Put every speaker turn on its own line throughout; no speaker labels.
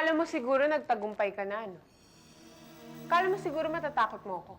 Akala mo siguro nagtagumpay ka na, no? Akala mo siguro matatakot mo ako.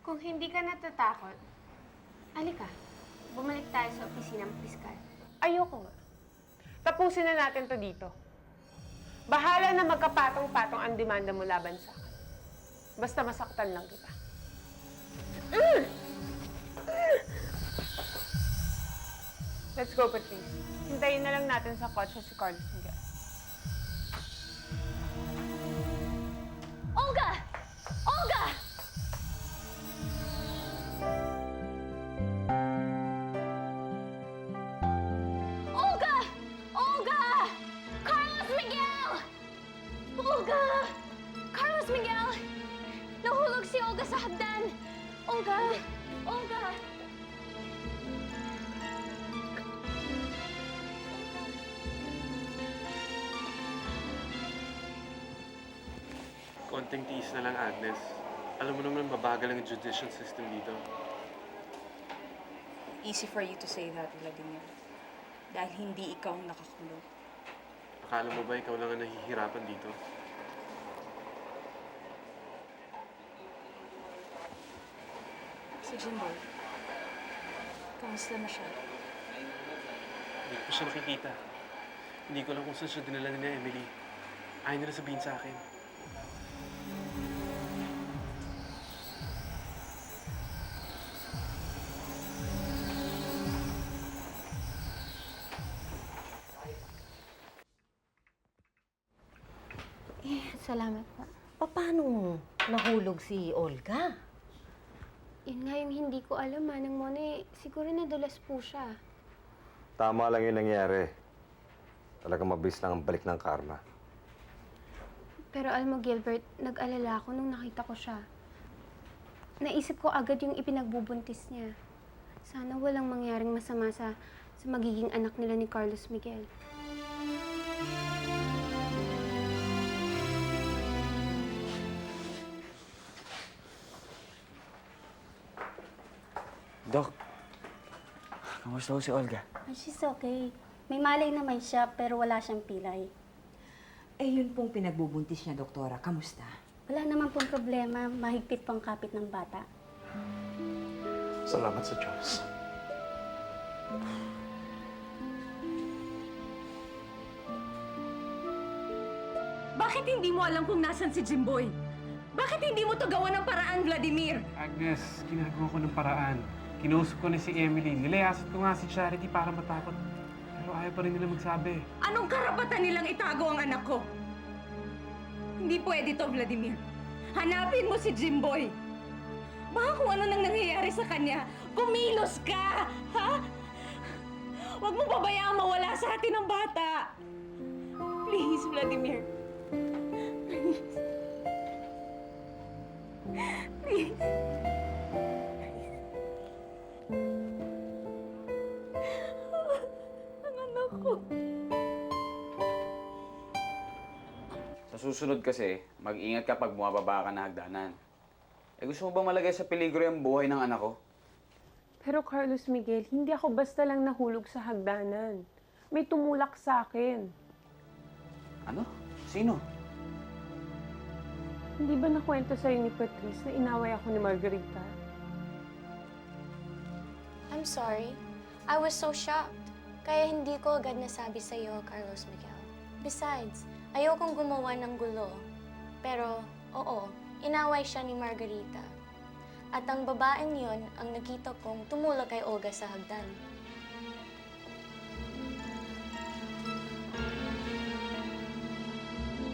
Kung hindi ka natatakot, alika, bumalik tayo sa opisina ng piskal. Ayoko nga. Tapusin na natin to dito. Bahala na magkapatong-patong ang demanda mo laban sa akin. Basta masaktan lang kita. Let's go, Patrice. Hintayin na lang natin sa kotse si Carlos Miguel.
Olga! Olga! Olga! Olga! Carlos Miguel! Olga! Carlos Miguel! Nahulog si Olga sa hagdan! Olga! Olga!
Konting tiis na lang, Agnes. Alam mo naman, mabagal ang judicial system dito.
Easy for you to say that, Vladimir. Dahil hindi ikaw ang nakakulong.
Akala mo ba ikaw lang ang nahihirapan dito?
Si Jimboy, kamusta na siya?
Hindi ko pa siya nakikita. Hindi ko alam kung saan siya dinala ni Emily. Ayaw nila sabihin sa akin.
Salamat po.
Paano nahulog si Olga?
Yun nga yung hindi ko alam, Manang Mone. Siguro nadulas po siya.
Tama lang yung nangyari. Talagang mabilis lang ang balik ng karma.
Pero alam mo, Gilbert, nag-alala ako nung nakita ko siya. Naisip ko agad yung ipinagbubuntis niya. Sana walang mangyaring masama sa magiging anak nila ni Carlos Miguel.
Dok, kamusta ho si Olga?
She's okay. May malay naman siya, pero wala siyang pilay.
Eh, yun pong pinagbubuntis niya, doktora. Kamusta?
Wala naman pong problema. Mahigpit pang kapit ng bata.
Salamat sa Diyos.
Bakit hindi mo alam kung nasan si Jimboy? Bakit hindi mo to gawa ng paraan, Vladimir?
Agnes, ginagawa ko ng paraan. Kinausap ko na si Emily. Nilayasat ko nga si Charity para matakot. Pero ayaw pa rin nila magsabi.
Anong karapatan nilang itago ang anak ko? Hindi pwede to, Vladimir. Hanapin mo si Jimboy. Baka kung ano nang nangyayari sa kanya, kumilos ka! Ha? Huwag mo babayaang mawala sa atin ng bata. Please, Vladimir. Please. Ang anak ko.
Sa susunod kasi, mag-ingat ka pag bumababa ka na hagdanan. Eh gusto mo ba malagay sa peligro yung buhay ng anak ko?
Pero Carlos Miguel, hindi ako basta lang nahulog sa hagdanan. May tumulak sa akin.
Ano? Sino?
Hindi ba nakwento sa'yo ni Patrice na inaway ako ni Margarita?
I'm sorry. I was so shocked. Kaya hindi ko agad nasabi sa'yo, Carlos Miguel. Besides, ayokong gumawa ng gulo. Pero, oo, inaway siya ni Margarita. At ang babaeng yon ang nakita kong tumulak kay Olga sa hagdan.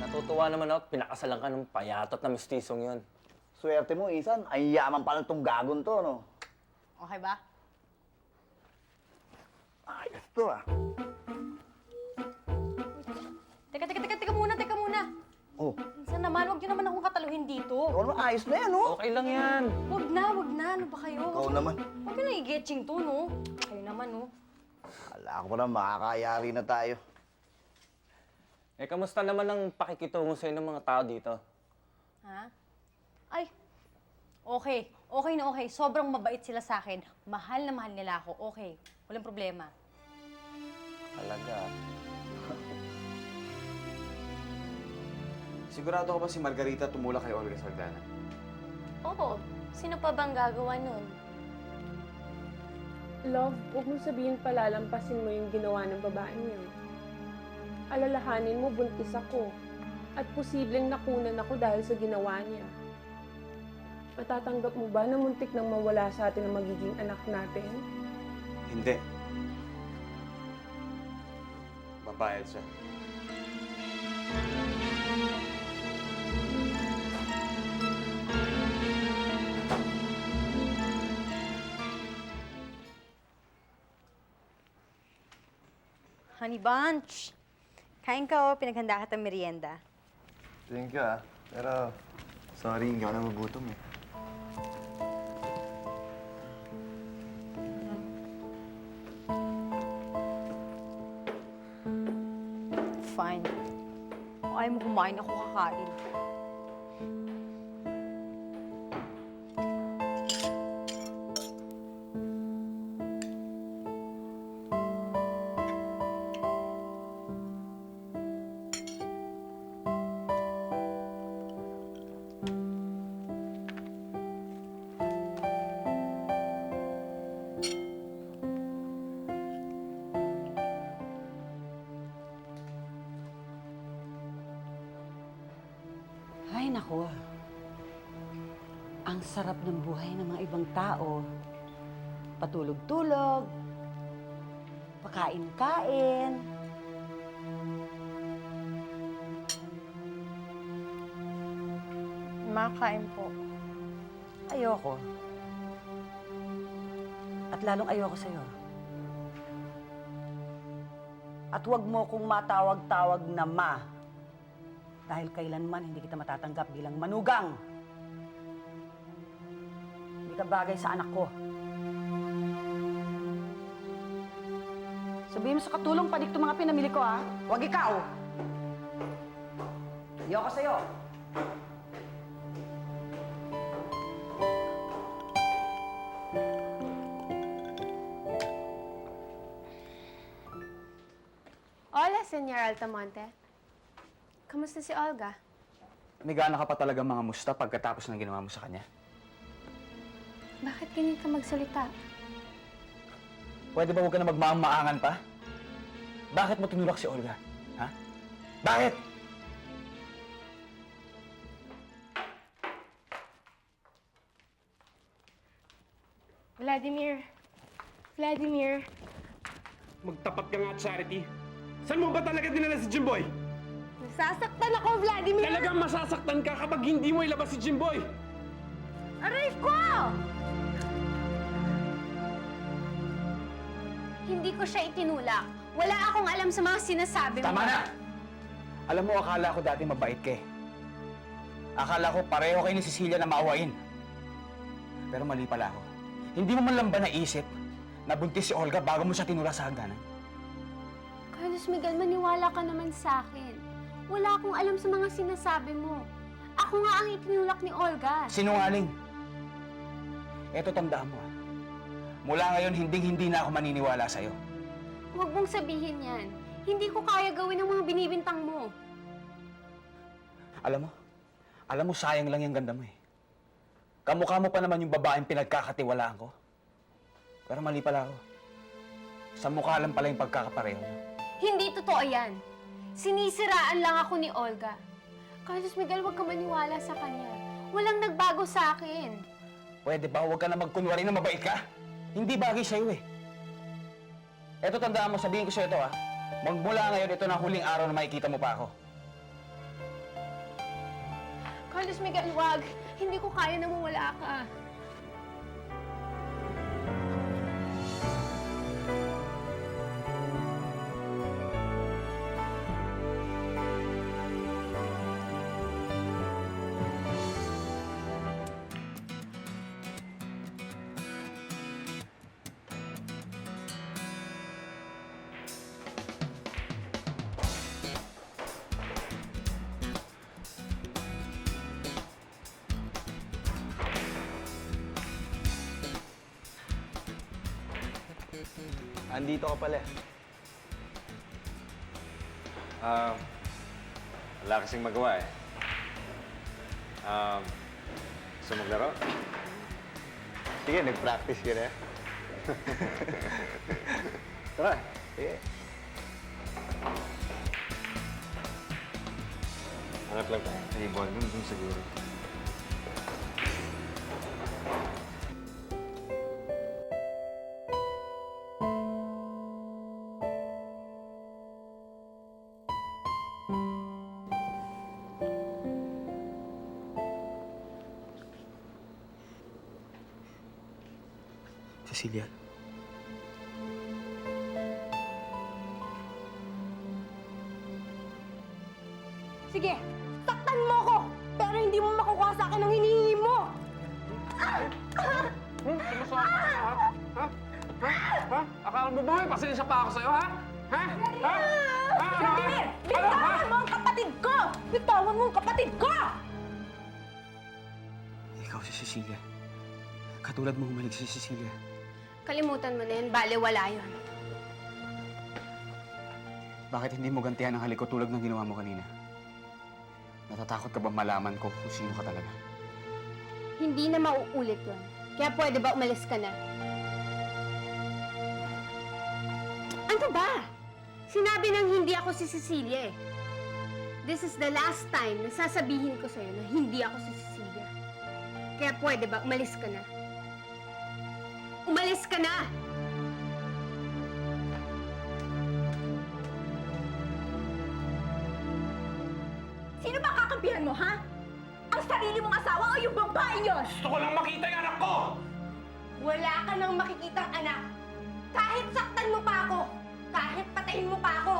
Natutuwa naman ako at pinakasalan ka ng payatot na mistisong yun.
Swerte mo, Isan. Ay yaman pala itong gagon to, no?
Okay ba?
Ayos to, ah.
Teka muna.
Oh,
Minsan naman, huwag niyo naman akong kataluhin dito.
ikaw naman, ayos na yan, no?
Okay lang yan.
Huwag na. Ano ba kayo?
Ikaw naman.
Huwag niyo na i-getching to, no? Kayo naman, no?
Akala ko pa na makakayari na tayo.
Eh, kamusta naman ang pakikitungo sa'yo ng mga tao dito?
Ha? Ay, okay. Okay na okay. Sobrang mabait sila sa akin. Mahal na mahal nila ako. Okay. Walang problema.
Talaga.
Sigurado ka ba si Margarita tumulak kay Olga sa hagdanan?
Oo. Sino pa bang gagawa nun?
Love, huwag mo sabihin palalampasin mo yung ginawa ng babaeng yun. Alalahanin mo, buntis ako. At posibleng nakunan ako dahil sa ginawa niya. Matatanggap mo ba na muntik nang mawala sa atin ang magiging anak natin?
Hindi. Babayad siya.
Honey Bunch, kain ka pinaghanda ka ng merienda.
Thank you Pero, sorry, hindi ako nagugutom eh.
Fine. Kung ayaw mo kumain, ako kakain.
Ay, nako. Ang sarap ng buhay ng mga ibang tao. Patulog-tulog, pakain-kain.
Makain po.
Ayoko. At lalong ayoko sa'yo. At huwag mo kong matawag-tawag na ma. Dahil kailanman hindi kita matatanggap bilang manugang. Hindi ka bagay sa anak ko. Sabihin mo sa katulong panik itong mga pinamili ko, ha? Huwag ikaw! Ayoko sa'yo.
Hola, Senyor Altamonte. Kamusta si Olga?
May gana ka pa talaga mga musta pagkatapos ng ginawa mo sa kanya?
Bakit ganyan ka magsalita?
Pwede ba huwag ka na magmaang-maangan pa? Bakit mo tinulak si Olga? Ha? Bakit?
Vladimir.
Magtapat ka nga, Charity. Saan mo ba talaga dinala si Jimboy?
Nasasaktan ako, Vladimir!
Talagang masasaktan ka kapag hindi mo ilabas si Jimboy!
Aray ko!
Hindi ko siya itinulak. Wala akong alam sa mga sinasabi mo.
Tama na! Alam mo, akala ko dati mabait ka eh. Akala ko pareho kayo ni Cecilia na maawain. Pero mali pala ako. Hindi mo man lang ba naisip na buntis si Olga bago mo siya tinulak sa hagdanan?
Carlos Miguel, maniwala ka naman sa akin. Wala akong alam sa mga sinasabi mo. Ako nga ang itinulak ni Olga.
Sinungaling. Eto, tandaan mo ah. Mula ngayon, hindi na ako maniniwala sa'yo.
Huwag mong sabihin yan. Hindi ko kaya gawin ang mga binibintang mo.
Alam mo, sayang lang yung ganda mo eh. Kamukha mo pa naman yung babaeng pinagkakatiwalaan ko. Pero mali pala ako. Sa mukha lang pala yung pagkakapareho niyo.
Hindi totoo yan. Sinisiraan lang ako ni Olga. Carlos Miguel, huwag ka maniwala sa kanya. Walang nagbago sa akin.
Pwede ba huwag ka na magkunwari na mabait ka? Hindi bagay sa'yo eh. Eto, tandaan mo, sabihin ko sa'yo ito ah. Magmula ngayon, ito na huling araw na makikita mo pa ako.
Carlos Miguel, wag. Hindi ko kaya na wala ka.
Andito ka pala.
Wala kasing magawa eh. Gusto maglaro?
Sige, nag-practice ka na.
Tara.
Sige.
Hanap lang tayo. Table, dun siguro.
Cecilia.
Sige, saktan mo ko! Pero hindi mo makukuha sa akin ang hinihingi mo!
Sumusuha ka, ha? Ha? Ha? Ha? Akala mo ba may pasensya pa ako sa'yo, ha? Ha? Ha? Ha?
Vladimir! Bitawan mo ang kapatid ko! Bitawan mo ang kapatid ko!
Ikaw si Cecilia. Katulad mo humalig si Cecilia.
Kalimutan mo na yan, bale-wala yun.
Bakit hindi mo gantihan ang halik ko tulad ng ginawa mo kanina? Natatakot ka ba malaman ko kung sino ka talaga?
Hindi na mauulit yun. Kaya pwede ba umalis ka na? Ano ba? Sinabi nang hindi ako si Cecilia eh. This is the last time na sasabihin ko sa'yo na hindi ako si Cecilia. Kaya pwede ba umalis ka na? Umalis ka na!
Sino ba kakampihan mo, ha? Ang sarili mong asawa o yung babae yun?
Gusto ko lang makita yung anak ko!
Wala ka nang makikitang anak. Kahit saktan mo pa ako. Kahit patayin mo pa ako.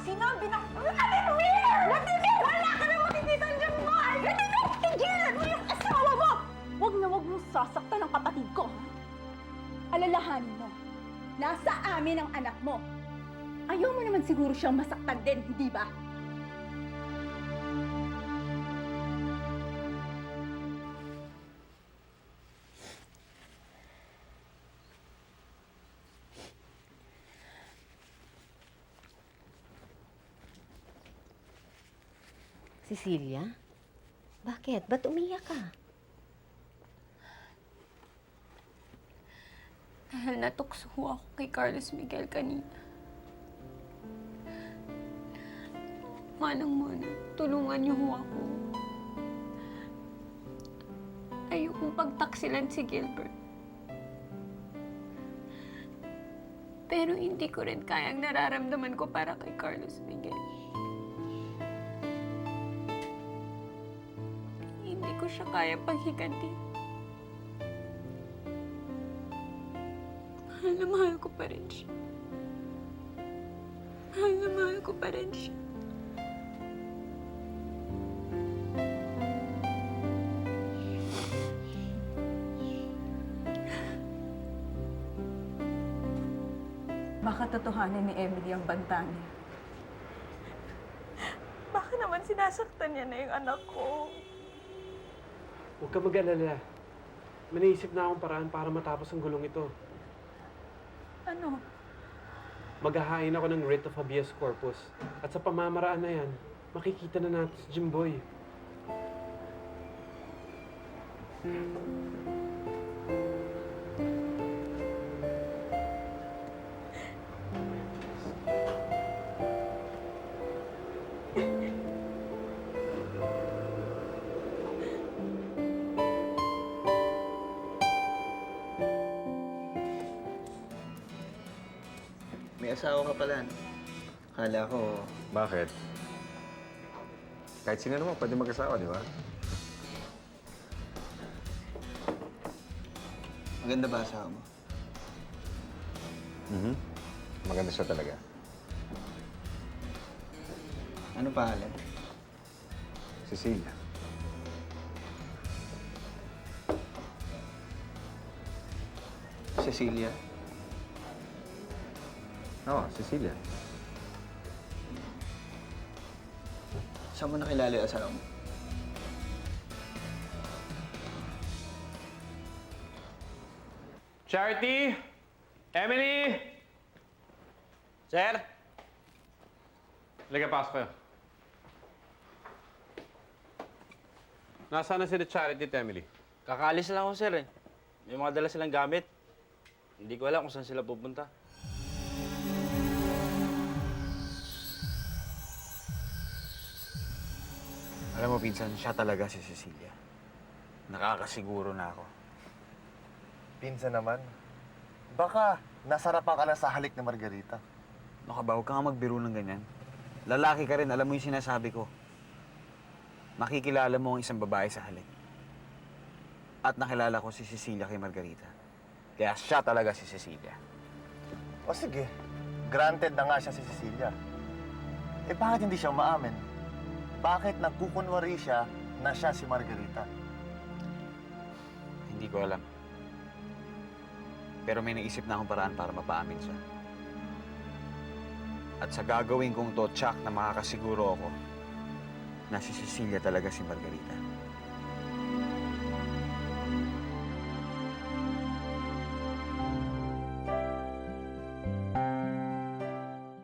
Sinabi na... Vladimir! Vladimir! Wala ka nang makikita dyan mo! Vladimir! Tigilan mo yung asawa mo! Huwag na huwag mong sasaktan ang kapatid ko, ha? Alalahanin mo, nasa amin ang anak mo. Ayaw mo naman siguro siyang masaktan din, hindi ba?
Cecilia? Bakit? Ba't umiyak ka?
Dahil natukso ako kay Carlos Miguel kanina. Manang-mana, tulungan niyo ho ako. Ayokong pagtaksilan si Gilbert. Pero hindi ko rin kayang nararamdaman ko para kay Carlos Miguel. Hindi ko siya kaya paghiganti. Mahal na mahal ko pa rin siya. Mahal na mahal ko pa rin siya.
Baka totohanin ni Emily ang banta niya. Baka naman sinasaktan niya na yung anak ko.
Huwag ka mag-alala. May naisip na akong paraan para matapos ang gulong ito.
Ano?
Maghahain ako ng writ of habeas corpus. At sa pamamaraan na yan, makikita na natin si Jimboy.
May asawa ka pala, no? Akala ko,
Bakit? Kahit sino naman, pwede mag-asawa, di ba?
maganda ba asawa mo?
Maganda siya talaga.
Ano pangalan?
Cecilia.
Cecilia?
Oo, Cecilia.
Saan mo nakilala yung asawa mo?
Charity! Emily!
Sir?
Halika, pasok kayo. Nasaan na sila Charity at Emily?
Kakaalis lang ako, sir eh. May mga dala silang gamit. Hindi ko alam kung saan sila pupunta. Alam mo, pinsan, siya talaga si Cecilia. Nakakasiguro na ako.
Pinsan naman. Baka nasarapan ka lang sa halik ni Margarita.
Ano ka ba? Huwag ka nga magbiro ng ganyan. Lalaki ka rin, alam mo yung sinasabi ko. Makikilala mo ang isang babae sa halik. At nakilala ko si Cecilia kay Margarita. Kaya siya talaga si Cecilia.
O sige, granted na nga siya si Cecilia. Eh bakit hindi siya umaamin? Bakit nagkukunwari siya na siya si Margarita?
Hindi ko alam. Pero may naisip na akong paraan para mapaamin siya. At sa gagawin kong to, Chuck, na makakasiguro ako na si Cecilia talaga si Margarita.